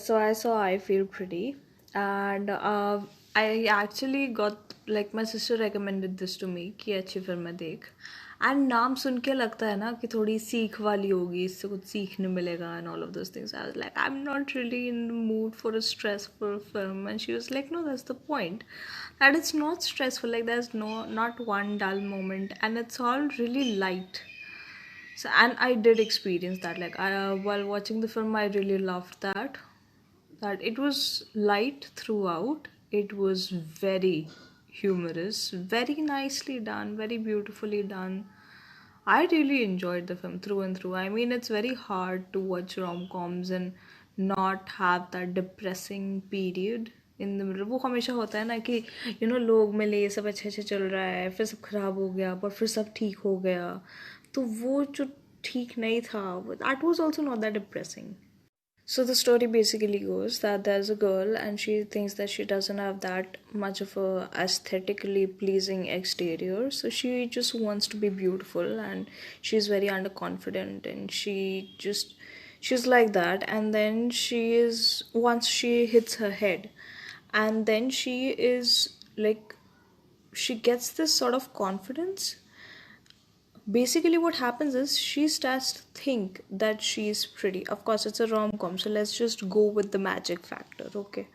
So I saw I Feel Pretty, and I actually got like my sister recommended this to me कि अच्छी film है देख. And नाम सुन के लगता है ना कि थोड़ी सीख वाली होगी, इससे कुछ सीखने मिलेगा and all of those things. I was like, I'm not really in the mood for a stressful film, and she was like, no, that's the point. That it's not stressful. Like there's not one dull moment, and it's all really light. So, and I did experience that. Like while watching the film, I really loved that it was light throughout. It was very humorous, very nicely done, very beautifully done. I really enjoyed the film through and through. I mean, it's very hard to watch rom-coms and not have that depressing period in the middle. वो हमेशा होता है ना कि लोग मिले, ये सब अच्छे अच्छे चल रहा है, फिर सब खराब हो गया, पर फिर सब ठीक हो गया. तो वो जो ठीक नहीं था, that was also not that depressing. So the story basically goes that there's a girl and she thinks that she doesn't have that much of a aesthetically pleasing exterior. So she just wants to be beautiful and she's very underconfident and she's like that, and then she is once she hits her head, and then she is like she gets this sort of confidence. Basically what happens is she starts to think that she's pretty. Of course it's a rom-com, so let's just go with the magic factor, okay?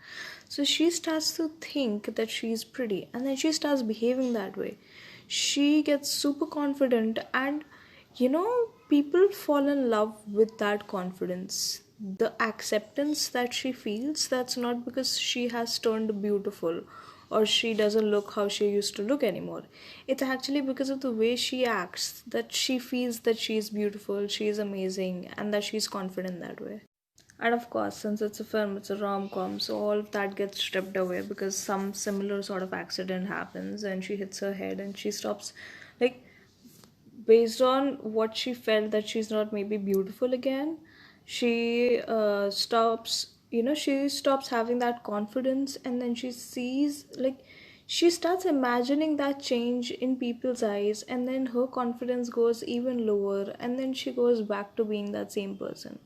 So she starts to think that she's pretty and then she starts behaving that way. She gets super confident, and people fall in love with that confidence. The acceptance that she feels, that's not because she has turned beautiful or she doesn't look how she used to look anymore. It's actually because of the way she acts that she feels that she's beautiful, she's amazing, and that she's confident that way. And of course, since it's a film, it's a rom com, so all of that gets stripped away because some similar sort of accident happens and she hits her head and she stops. Like, based on what she felt that she's not maybe beautiful again, she stops having that confidence, and then she sees, like, she starts imagining that change in people's eyes, and then her confidence goes even lower, and then she goes back to being that same person.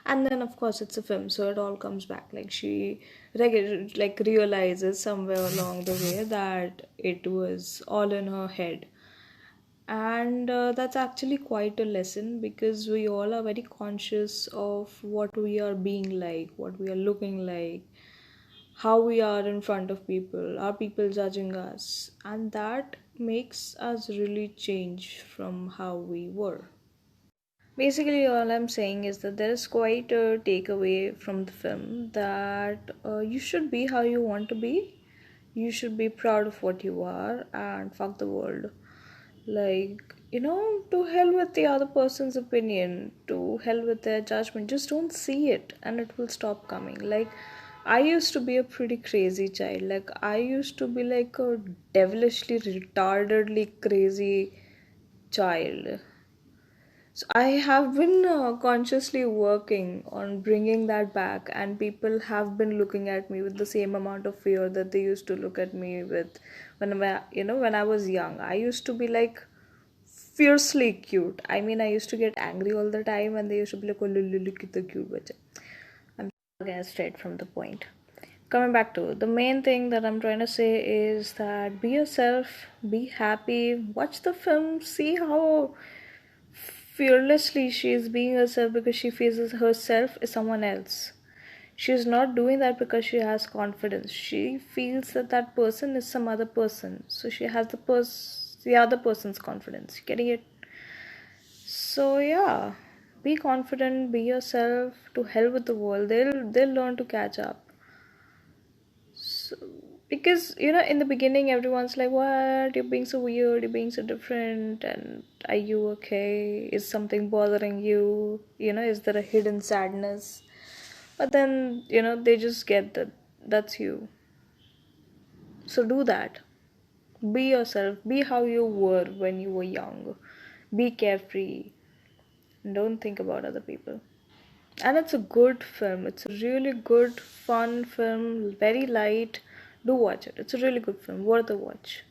And then of course it's a film, so it all comes back. Like she realizes somewhere along the way that it was all in her head. And that's actually quite a lesson because we all are very conscious of what we are being like, what we are looking like, how we are in front of people, are people judging us, and that makes us really change from how we were. Basically, all I'm saying is that there is quite a takeaway from the film that you should be how you want to be. You should be proud of what you are and fuck the world. Like, to hell with the other person's opinion, to hell with their judgment. Just don't see it and it will stop coming. Like, I used to be a pretty crazy child. Like, I used to be like a devilishly, retardedly crazy child. So I have been consciously working on bringing that back, and people have been looking at me with the same amount of fear that they used to look at me with when I was young. I used to be like fiercely cute. I mean, I used to get angry all the time, and they used to be like, "Oh, look at the cute bacha." I'm again straight from the point. Coming back to the main thing that I'm trying to say is that be yourself, be happy, watch the film, see how fearlessly she is being herself because she feels herself is someone else. She is not doing that because she has confidence. She feels that that person is some other person. So she has the other person's confidence. Getting it? So yeah, be confident, be yourself. To hell with the world. They'll learn to catch up. So, because in the beginning everyone's like, what, you're being so weird, you're being so different, and are you okay, is something bothering you, is there a hidden sadness? But then they just get that that's you. So do that. Be yourself, be how you were when you were young. Be carefree, don't think about other people. And it's a good film. It's a really good, fun film, very light. Do watch it. It's a really good film, worth a watch.